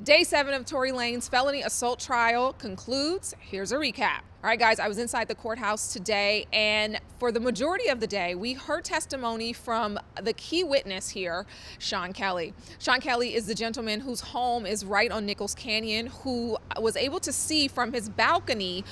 Day 7 of Tory Lanez felony assault trial concludes. Here's a recap. All right, guys, I was inside the courthouse today, and for the majority of the day, we heard testimony from the key witness here, Sean Kelly. Sean Kelly is the gentleman whose home is right on Nichols Canyon, who was able to see from his balcony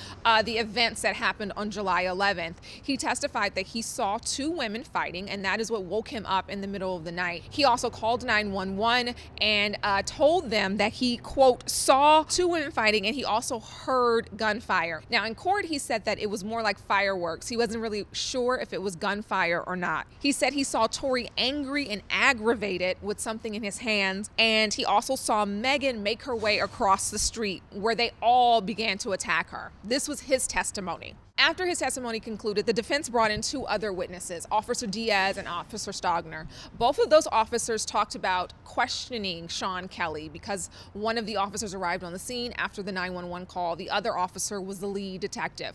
the events that happened on July 11th. He testified that he saw two women fighting, and that is what woke him up in the middle of the night. He also called 911 and told them that he, quote, saw two women fighting, and he also heard gunfire. Now, in court, he said that it was more like fireworks. He wasn't really sure if it was gunfire or not. He said he saw Tory angry and aggravated with something in his hands, and he also saw Megan make her way across the street where they all began to attack her. This was his testimony. After his testimony concluded, the defense brought in two other witnesses, Officer Diaz and Officer Stogner. Both of those officers talked about questioning Sean Kelly because one of the officers arrived on the scene after the 911 call. The other officer was the lead detective.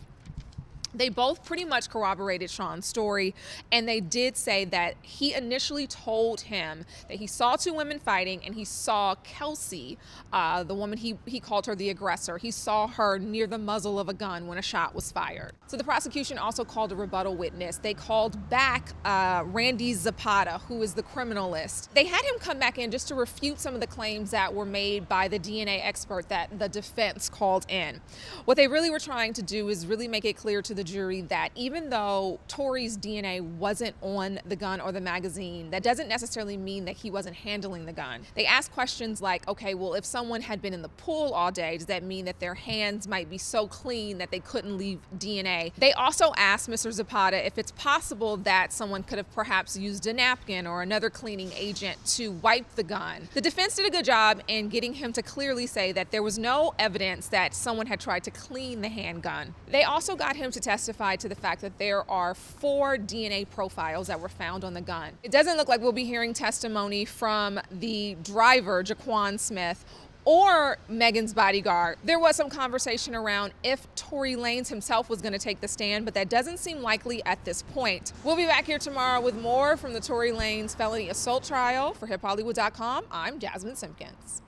They both pretty much corroborated Sean's story, and they did say that he initially told him that he saw two women fighting, and he saw Kelsey, the woman he called her the aggressor. He saw her near the muzzle of a gun when a shot was fired. So the prosecution also called a rebuttal witness. They called back Randy Zapata, who is the criminalist. They had him come back in just to refute some of the claims that were made by the DNA expert that the defense called in. What they really were trying to do is really make it clear to the jury that even though Tory's DNA wasn't on the gun or the magazine, that doesn't necessarily mean that he wasn't handling the gun. They asked questions like, okay, well, if someone had been in the pool all day, does that mean that their hands might be so clean that they couldn't leave DNA? They also asked Mr. Zapata if it's possible that someone could have perhaps used a napkin or another cleaning agent to wipe the gun. The defense did a good job in getting him to clearly say that there was no evidence that someone had tried to clean the handgun. They also got him to testified to the fact that there are 4 DNA profiles that were found on the gun. It doesn't look like we'll be hearing testimony from the driver, Jaquan Smith, or Megan's bodyguard. There was some conversation around if Tory Lanez himself was going to take the stand, but that doesn't seem likely at this point. We'll be back here tomorrow with more from the Tory Lanez felony assault trial. For HipHollywood.com, I'm Jasmine Simpkins.